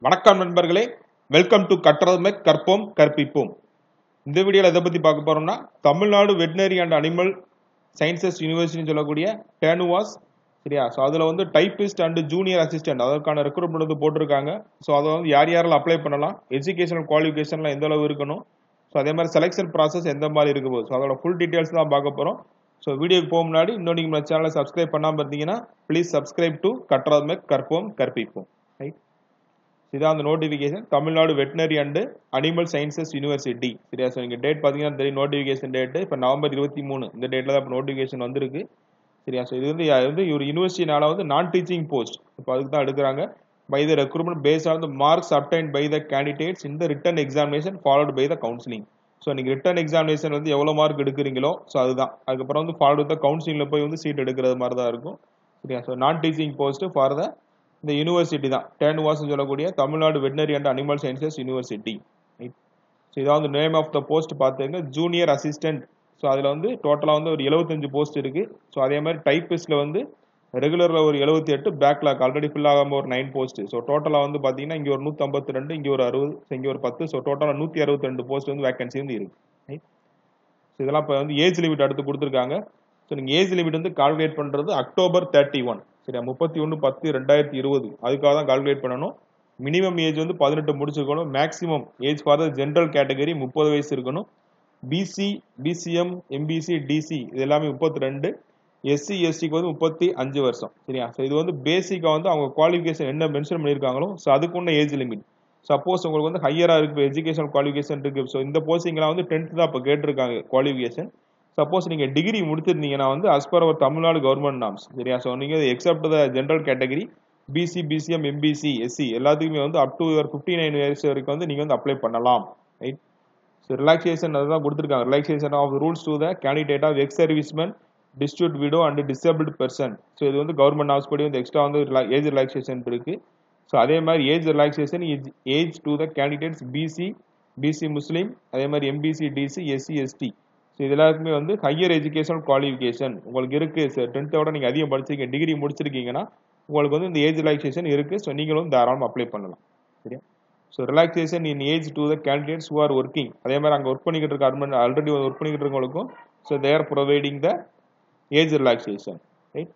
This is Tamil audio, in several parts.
வணக்கம் நண்பர்களே, வெல்கம் டு கற்றதுமே கற்போம் கற்பிப்போம். இந்த வீடியோவில் எதை பற்றி பார்க்க போறோம்னா, Tamil Nadu veterinary and animal sciences யூனிவர்சிட்டின்னு சொல்லக்கூடிய டேனுவாஸ், சரியா? ஸோ அதில் வந்து டைப்பிஸ்ட் அண்ட் ஜூனியர் அசிஸ்டன்ட் அதற்கான ரெக்ரூட்மெண்ட் வந்து போட்டிருக்காங்க. ஸோ அதை வந்து யார் யாரெல்லாம் அப்ளை பண்ணலாம், எஜுகேஷனல் குவாலிஃபிகேஷன்லாம் எந்த அளவு இருக்கணும், ஸோ அதே மாதிரி செலெக்ஷன் ப்ராசஸ் எந்த மாதிரி இருக்க போகுது, ஸோ அதோட ஃபுல் டீட்டெயில்ஸ் தான் பார்க்க போகிறோம். ஸோ வீடியோக்கு போக முன்னாடி இன்னும் நீங்கள் நம்ம சேனலை சப்ஸ்கிரைப் பண்ணாமல் இருந்தீங்கன்னா ப்ளீஸ் சப்ஸ்கிரைப் டு கற்றதுமே கற்போம் கற்பிப்போம். ரைட், இதான் அந்த notification, Tamil Nadu veterinary and animal sciences university. சரியா? ஸோ நீங்கள் டேட் பார்த்தீங்கன்னா தெரியும், நோட்டிஃபிகேஷன் டேட்டு இப்போ நவம்பர் 23 இந்த டேட்டில் தான் இப்போ நோட்டிஃபிகேஷன் வந்திருக்கு. சரியா? ஸோ இது வந்து ஒரு யூனிவர்சிட்டினால வந்து நான் டீச்சிங் போஸ்ட் இப்போ அதுக்கு தான் எடுக்கிறாங்க. By the recruitment based on the marks obtained by the candidates in the written examination followed by the counselling. So நீங்கள் ரிட்டன் எக்ஸாமினேஷன் வந்து எவ்வளோ மார்க் எடுக்கிறீங்களோ ஸோ அதுதான், அதுக்கப்புறம் வந்து ஃபாலோ த கவுன்சிலிங்கில் போய் வந்து சீட் எடுக்கிறது மாதிரி தான் இருக்கும். சரியா? ஸோ நான் டீச்சிங் போஸ்ட் ஃபார் த இந்த யூனிவர்சிட்டி தான் டேனுவாஸ் சொல்லக்கூடிய Tamil Nadu veterinary and animal sciences university. So இதான் வந்து நேம் ஆஃப் த போஸ்ட் பார்த்துங்க, ஜூனியர் அசிஸ்டன்ட். ஸோ அதில் வந்து டோட்டலாக வந்து ஒரு 75 போஸ்ட் இருக்கு. ஸோ அதே மாதிரி டைப்பிஸ்டில் வந்து ரெகுலரில் ஒரு 78, பேக்லாக் ஆல்ரெடி ஃபில் ஆகாமல் ஒரு 9 போஸ்ட். ஸோ டோட்டலாக வந்து பார்த்தீங்கன்னா இங்கே ஒரு 152, இங்கே ஒரு 60, இங்கே ஒரு 10. ஸோ டோட்டலாக 162 போஸ்ட் வந்து வேகன்சி வந்து இருக்கு. ஸோ இதெல்லாம் இப்போ வந்து ஏஜ் லிமிட் அடுத்து கொடுத்துருக்காங்க. ஸோ நீங்கள் ஏஜ் லிமிட் வந்து கால்குலேட் பண்ணுறது October 31, சரியா? 31/10/2020 அதுக்காக தான் கால்குலேட் பண்ணணும். மினிமம் ஏஜ் வந்து 18 முடிச்சிருக்கணும். Maximum age for the general category 30 வயசு இருக்கணும். பிசி, பிசிஎம், எம்பிசி, டிசி இது எல்லாமே 32. எஸ்சி எஸ்டிக்கு வந்து 35 வருஷம். சரியா? ஸோ இது வந்து பேசிக்காக வந்து அவங்க குவாலிஃபிகேஷன் என்ன மென்ஷன் பண்ணியிருக்காங்களோ ஸோ அதுக்குள்ள ஏஜ் லிமிட். சப்போஸ் உங்களுக்கு வந்து ஹையராக இருக்கு, எஜுகேஷன் குவாலிஃபிகேஷன் இருக்கு. ஸோ இந்த போஸ்டிங்லாம் வந்து 10th தான் இப்போ கேட்டிருக்காங்க குவாலிஃபிகேஷன். சப்போஸ் நீங்கள் டிகிரி முடிச்சிருந்தீங்கன்னா வந்து as per our Tamil Nadu government norms. சரியா? ஸோ நீங்கள் except the general category BC, BCM, MBC, SC எல்லாத்துக்குமே வந்து அப் டு 59 இயர்ஸ் வரைக்கும் வந்து நீங்கள் வந்து அப்ளை பண்ணலாம். ரைட்? ஸோ ரிலாக்ஸேஷன் அதுதான் கொடுத்துருக்காங்க. Relaxation of rules to the candidate of ex serviceman, destitute widow and disabled person. So இது வந்து கவர்மெண்ட் நாம்ஸ் படி வந்து எக்ஸ்ட்ரா வந்து ஏஜ் ரிலாக்ஸேஷன் இருக்கு. ஸோ அதே மாதிரி age relaxation age to the candidates BC, BC Muslim, அதே மாதிரி MBC, DC, SC, ST. So இது எல்லாருக்குமே வந்து ஹையர் எஜுகேஷன் குவாலிஃபிகேஷன் உங்களுக்கு இருக்கு. சார் 10th நீங்கள் அதிகம் படிச்சிருக்கீங்க, டிகிரி முடிச்சிருக்கீங்கன்னா உங்களுக்கு வந்து இந்த ஏஜ் ரிலாக்ஸேஷன் இருக்கு. ஸோ நீங்களும் வந்து தாராளமாக அப்ளை பண்ணலாம். சரியா? So relaxation in age to the candidates who are working. அதே மாதிரி அங்கே ஒர்க் பண்ணிக்கிட்டு இருக்க ஆல்ரெடி ஒர்க் பண்ணிக்கிட்டு இருக்கவங்களுக்கும் so they are providing the age relaxation. Right?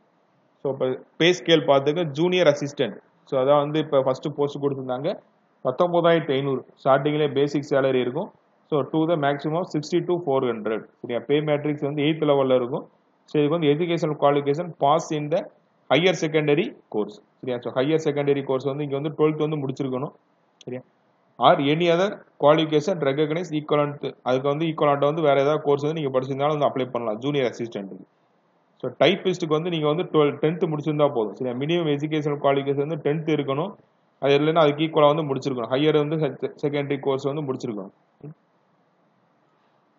So இப்போ பே ஸ்கேல் பார்த்துக்க ஜூனியர் அசிஸ்டன்ட். ஸோ அதான் வந்து இப்போ ஃபர்ஸ்ட் போஸ்ட் கொடுத்துருந்தாங்க 19,500 ஸ்டார்டிங்லேயே பேசிக் சேலரி இருக்கும். So to the maximum 60 to 400. சரியா? பே மேட்ரிக்ஸ் வந்து 8th லெவலில் இருக்கும். ஸோ இதுக்கு வந்து educational qualification pass in the higher secondary course. சரியா? ஸோ ஹையர் செகண்டரி கோர்ஸ் வந்து இங்கே வந்து 12th வந்து முடிச்சிருக்கணும். சரியா? Or any other qualification recognise equivalent, அதுக்கு வந்து ஈக்குவலண்ட் வந்து வேற ஏதாவது கோர்ஸ் வந்து நீங்கள் படிச்சிருந்தாலும் வந்து அப்ளை பண்ணலாம் ஜூனியர் அசிஸ்டன்ட்டுக்கு. ஸோ டைப்பிஸ்ட்டுக்கு வந்து நீங்கள் வந்து 10th முடிச்சிருந்தா போதும். சரியா? மினிமம் எஜுகேஷனல் குவாலிஃபிகேஷன் வந்து 10th இருக்கணும். அது இல்லைன்னா அதுக்கு ஈக்குவலாக வந்து முடிச்சிருக்கணும். ஹையர் வந்து செகண்டரி கோர்ஸ் வந்து முடிச்சிருக்கணும்.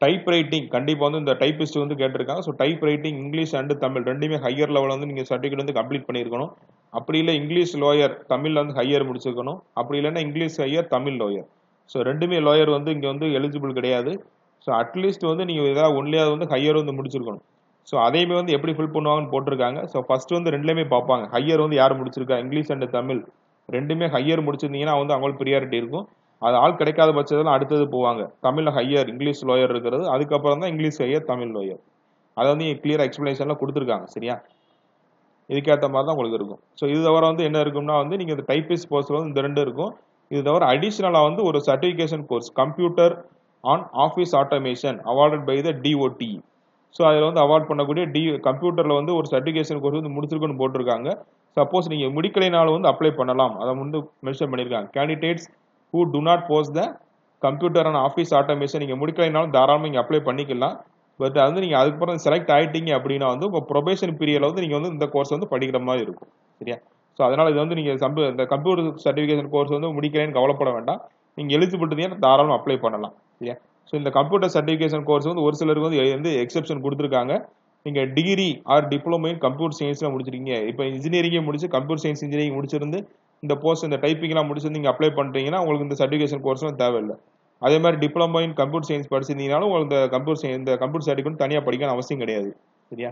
டைப் ரைட்டிங் கண்டிப்பாக வந்து இந்த டைப்பிஸ்ட் வந்து கேட்டிருக்காங்க. So type writing English and Tamil ரெண்டுமே ஹையர் லெவலில் வந்து நீங்கள் சர்டிஃபிகேட் வந்து கம்ப்ளீட் பண்ணியிருக்கணும். அப்படி இல்லை இங்கிலீஷ் லோயர், தமிழில் வந்து ஹையர் முடிச்சிருக்கணும். அப்படி இல்லைன்னா English higher, Tamil lower. So ரெண்டுமே லோயர் வந்து இங்கே வந்து எலிஜிபிள் கிடையாது. ஸோ அட்லீஸ்ட் வந்து நீங்கள் ஏதாவது ஒன்லியாவது வந்து ஹையர் வந்து முடிச்சிருக்கணும். ஸோ அதையுமே வந்து எப்படி ஃபில் பண்ணுவாங்கன்னு போட்டிருக்காங்க. ஸோ ஃபர்ஸ்ட் வந்து ரெண்டுலேயுமே பார்ப்பாங்க, ஹையர் வந்து யார் முடிச்சிருக்கா, இங்கிலீஷ் அண்ட் தமிழ் ரெண்டுமே ஹையர் முடிச்சிருந்தீங்கன்னா வந்து அவங்களுக்கு ப்ரியாரிட்டி இருக்கும். அது ஆள் கிடைக்காத பட்சத்தில் அடுத்தது போவாங்க, தமிழில் ஹையர், இங்கிலீஷ் லோயர் இருக்கிறது, அதுக்கப்புறம் தான் இங்கிலீஷ் ஹையர், தமிழ் லோயர். அதை வந்து கிளியர் எக்ஸ்பிளேஷன்லாம் கொடுத்துருக்காங்க. சரியா? இதுக்கேற்ற மாதிரி தான் உங்களுக்கு இருக்கும். ஸோ இது தவிர வந்து என்ன இருக்கும்னா வந்து நீங்கள் இந்த டைப்பிஸ்ட் போஸ்ட்டில் வந்து இந்த ரெண்டு இருக்கும். இது தவிர அடிஷ்னலாக வந்து ஒரு certification course computer on office automation awarded by the DOT. So அதில் வந்து அவார்ட் பண்ணக்கூடிய கம்ப்யூட்டரில் வந்து ஒரு சர்டிஃபிகேஷன் கோர்ஸ் வந்து முடிச்சிருக்குன்னு போட்டிருக்காங்க. சப்போஸ் நீங்கள் முடிக்கலைனாலும் வந்து அப்ளை பண்ணலாம், அதை வந்து மென்ஷன் பண்ணியிருக்காங்க. Candidates who do not post the computer and office automation நீங்கள் முடிக்கலைனாலும் தாராளமாக நீங்கள் அப்ளை பண்ணிக்கலாம். பட் வந்து நீங்கள் அதுக்கப்புறம் செலக்ட் ஆகிட்டீங்க அப்படின்னா வந்து உங்கள் ப்ரொபேஷன் பீரியடில் வந்து நீங்கள் வந்து இந்த கோர்ஸ் வந்து படிக்கிற மாதிரி இருக்கும். சரியா? ஸோ அதனால் இது வந்து நீங்கள் இந்த கம்ப்யூட்டர் சர்டிஃபிகேஷன் கோர்ஸ் வந்து முடிக்கலைன்னு கவலைப்பட வேண்டாம். நீங்கள் எலிஜிபிள் இருந்தீங்கன்னா தாராளமாக அப்ளை பண்ணலாம். சரியா? ஸோ இந்த கம்ப்யூட்டர் சர்டிஃபிகேஷன் கோர்ஸ் வந்து ஒரு சிலருக்கு வந்து எக்ஸெப்ஷன் கொடுத்துருக்காங்க. நீங்கள் degree R diploma in computer சயின்ஸில் முடிச்சிருக்கீங்க, இப்போ இன்ஜினியரிங்கே முடிச்சு கம்ப்யூட்டர் சயின்ஸ் இன்ஜினியரிங் முடிச்சிருந்து இந்த போஸ்ட் இந்த டைப்பிங்லாம் முடிச்சு நீங்கள் அப்ளை பண்ணுறீங்கன்னா உங்களுக்கு இந்த சர்டிஃபிகேஷன் கோர்ஸ்லாம் தேவையில்லை. அதே மாதிரி டிப்ளமோ இன் கம்ப்யூட்டர் சயின்ஸ் படிச்சிருந்தீங்கனாலும் உங்களுக்கு இந்த கம்ப்யூட்டர் சர்டிஃபிகேட் தனியாக படிக்கணும் அவசியம் கிடையாது. சரியா?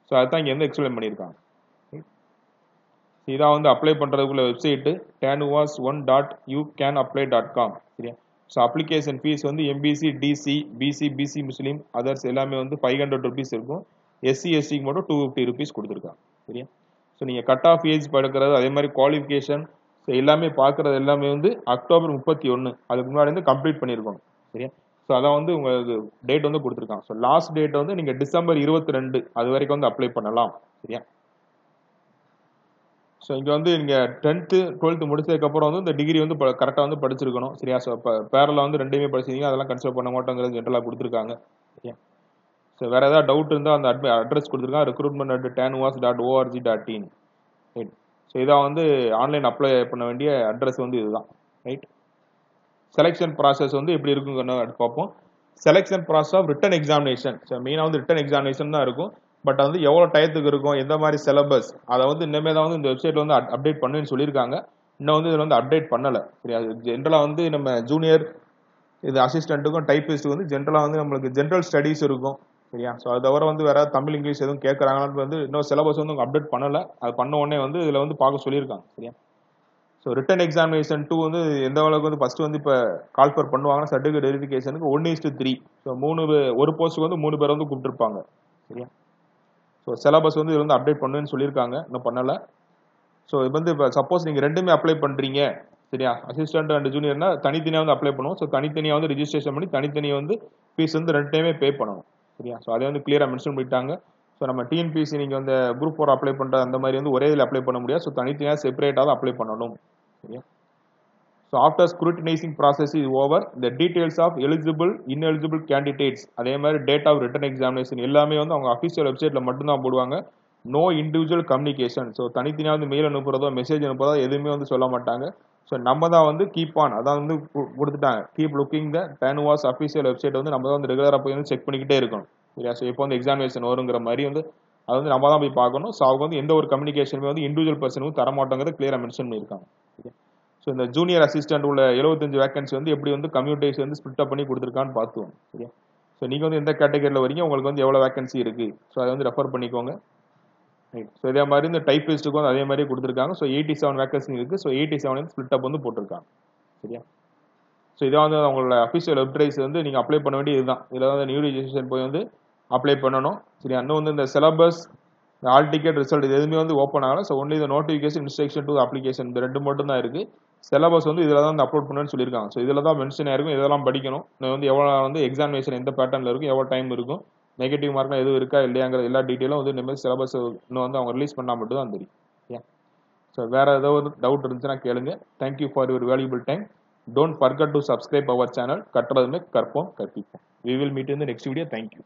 ஸோ அதுதான் இங்கே வந்து எக்ஸ்பிளைன் பண்ணியிருக்காங்க. இதான் வந்து அப்ளை பண்ணுறதுக்குள்ள வெப்சைட்டு tanuvas1.youcanapply.com. சரியா? ஸோ அப்ளிகேஷன் ஃபீஸ் வந்து எம்பிசி, டிசி, பிசி முஸ்லீம் அதர்ஸ் எல்லாமே வந்து 500 rupees இருக்கும். எஸ்சி எஸ்சிக்கு மட்டும் 250 rupees கொடுத்துருக்காங்க. சரியா? ஸோ நீங்கள் கட் ஆஃப் ஏஜ் படுக்கிறது அதே மாதிரி குவாலிஃபிகேஷன் ஸோ எல்லாமே பார்க்குறது எல்லாமே வந்து அக்டோபர் 31 அதுக்கு முன்னாடி வந்து கம்ப்ளீட் பண்ணியிருக்கணும். சரியா? ஸோ அதான் வந்து உங்களுக்கு டேட் வந்து கொடுத்துருக்காங்க. ஸோ லாஸ்ட் டேட் வந்து நீங்கள் டிசம்பர் 22 அது வரைக்கும் வந்து அப்ளை பண்ணலாம். சரியா? ஸோ இங்கே வந்து நீங்கள் 10th 12th முடிச்சதுக்கப்புறம் வந்து இந்த டிகிரி வந்து கரெக்டாக வந்து படிச்சிருக்கணும். சரியா? ஸோ இப்போ பேரலில் வந்து ரெண்டுமே படிச்சிருக்கீங்க அதெல்லாம் கன்சிடர் பண்ண மாட்டோங்கிறது ஜென்ரலாக கொடுத்துருக்காங்க. சரியா? ஸோ வேறு ஏதாவது டவுட் இருந்தால் அந்த அட்ரஸ் கொடுத்துருக்காங்க recruitment@tanuvas.org.in. ரைட். ஸோ இதான் வந்து ஆன்லைன் அப்ளை பண்ண வேண்டிய அட்ரஸ் வந்து இதுதான். ரைட். செலெக்ஷன் ப்ராசஸ் வந்து எப்படி இருக்குன்னு பார்ப்போம். Selection process of written examination. So மெயினாக வந்து ரிட்டன் எக்ஸாமினேஷன் தான் இருக்கும். பட் வந்து எவ்வளோ டயத்துக்கு இருக்கும், எந்த மாதிரி சிலபஸ் அதை வந்து இனிமேல் தான் வந்து இந்த வெப்சைட்டில் வந்து அப்டேட் பண்ணுன்னு சொல்லியிருக்காங்க. இன்னும் வந்து இதில் வந்து அப்டேட் பண்ணலை. சரி, அது ஜென்ரலாக வந்து நம்ம ஜூனியர் இது அசிஸ்டண்ட்டுக்கும் டைப்பிஸ்ட்டுக்கும் வந்து ஜென்ரலாக வந்து நம்மளுக்கு ஜென்ரல் ஸ்டடீஸ் இருக்கும். சரியா? ஸோ அது தவிர வந்து வேற தமிழ் இங்கிலீஷ் எதுவும் கேட்குறாங்கன்னு வந்து இன்னும் சிலபஸ் வந்து அப்டேட் பண்ணலை. அது பண்ண உடனே வந்து இதில் வந்து பார்க்க சொல்லியிருக்காங்க. சரியா? ஸோ ரிட்டன் எக்ஸாமினேஷன் 2 வந்து எந்த அளவுக்கு வந்து ஃபர்ஸ்ட் வந்து இப்போ கால்ஃபர் பண்ணுவாங்கன்னா சர்டிஃபிகேட் வெரிஃபிகேஷனுக்கு 1:3. ஸோ ஒரு போஸ்ட்டுக்கு வந்து 3 பேர் வந்து கூப்பிட்டுருப்பாங்க. சரியா? ஸோ சிலபஸ் வந்து இது வந்து அப்டேட் பண்ணுன்னு சொல்லியிருக்காங்க, இன்னும் பண்ணலை. ஸோ இது வந்து இப்போ சப்போஸ் நீங்கள் ரெண்டுமே அப்ளை பண்ணுறீங்க. சரியா? அசிஸ்டன்ட் அண்ட் ஜூனியர்னா தனித்தனியாக வந்து அப்ளை பண்ணுவோம். ஸோ தனித்தனியாக வந்து ரிஜிஸ்ட்ரேஷன் பண்ணி தனித்தனியாக வந்து ஃபீஸ் வந்து 2 டைமே பே பண்ணணும். சரியா? ஸோ அதை வந்து கிளியராக மென்ஷன் பண்ணிட்டாங்க. ஸோ நம்ம டிஎன்பிசி நீங்கள் வந்து குரூப் 4 அப்ளை பண்ணுற அந்த மாதிரி வந்து ஒரே இதில் அப்ளை பண்ண முடியாது. ஸோ தனித்தனியாக செப்பரேட்டாக தான் அப்ளை பண்ணணும். சரியா? So after scrutinising process is over the details of eligible ineligible candidates அதே மாதிரி டேட் ஆஃப் ரிட்டன் எக்ஸாமினேஷன் எல்லாமே வந்து அவங்க அஃபிஷியல் வெப்சைட்டில் மட்டும்தான் போடுவாங்க. No individual communication. ஸோ தனித்தனியாக வந்து மெயில் அனுப்புறதோ மெசேஜ் அனுப்புறதோ எதுவுமே வந்து சொல்ல மாட்டாங்க. ஸோ நம்ம தான் வந்து கீப் ஆன் அதான் வந்து கொடுத்துட்டாங்க. கீப் லுக்கிங் த TANUVAS அஃபிஷியல் வெப்சைட் வந்து நம்ம தான் வந்து ரெகுலராக போய் வந்து செக் பண்ணிக்கிட்டே இருக்கணும். சரியா? ஸோ இப்போ வந்து எக்ஸாமினேஷன் வருங்கிற மாதிரி வந்து அது வந்து நம்ம தான் போய் பார்க்கணும். ஸோ அவங்க வந்து எந்த ஒரு கம்யூனிகேஷனுமே வந்து இண்டிவிஜுவல் பர்சனுக்கு தர மாட்டாங்கிறத கிளியராக மென்ஷன் பண்ணியிருக்காங்க. சரியா? ஸோ இந்த ஜூனியர் அசிஸ்டன்ட் உள்ள 75 வேகன்சி வந்து எப்படி வந்து கம்யூனிட்டிஸ் வந்து ஸ்பிளிட் அப் பண்ணி கொடுத்துருக்கான்னு பார்த்துவோம். சரியா? ஸோ நீங்கள் வந்து எந்த கேட்டகரியில் வரீங்க, உங்களுக்கு வந்து எவ்வளோ வேகன்சி இருக்குது, ஸோ அதை வந்து ரெஃபர் பண்ணிக்கோங்க. ரைட். ஸோ இதே மாதிரி இந்த டைப்பிஸ்ட்டுக்கு வந்து அதே மாதிரி கொடுத்துருக்காங்க. ஸோ 87 வேகன்சி இருக்குது. ஸோ 87 ஸ்பிளிட் அப் வந்து போட்டிருக்காங்க. சரியா? ஸோ இதான் வந்து அவங்களோட அஃபிஷியல் வெப்சைட்ஸ் வந்து நீங்கள் அப்ளை பண்ண வேண்டியது இதுதான். இதில் வந்து நியூ ரிஜிஸ்ட்ரேஷன் போய் வந்து அப்ளை பண்ணணும். சரியா? இன்னும் வந்து இந்த சிலபஸ் ஆல் டிக்கெட் ரிசல்ட் இது எதுவுமே வந்து ஓப்பன் ஆகல. ஸோ ஒன்லி இந்த நோட்டிஃபிகேஷன் இன்ஸ்ட்ரக்ஷன் டு அப்ளிகேஷன் இந்த 2 மட்டும் தான் இருக்குது. சிலபஸ் வந்து இதில் தான் வந்து அப்லோட் பண்ணுன்னு சொல்லியிருக்காங்க. ஸோ இதில் தான் மென்ஷன் ஆயிருக்கும். இதெல்லாம் படிக்கணும். இன்னும் வந்து எவ்வளோ வந்து எக்ஸாமினேஷன் எந்த பேட்டர்னில் இருக்கும், எவ்வளோ டைம் இருக்கும், நெகட்டிவ் மார்க்லாம் எதுவும் இருக்கா இல்லையாங்கிற எல்லா டீட்டெயிலும் வந்து இனிமேல் சிலபஸ் இன்னும் வந்து அவங்க ரிலீஸ் பண்ணால் மட்டும் தான் தெரியும். ஏன்? ஸோ வேறு ஏதாவது டவுட் இருந்துச்சுன்னா கேளுங்க. Thank you for your valuable time. Don't forget to subscribe our channel கற்றதுமே கற்போம் கற்பிப்போம். We will meet in the next video. Thank you.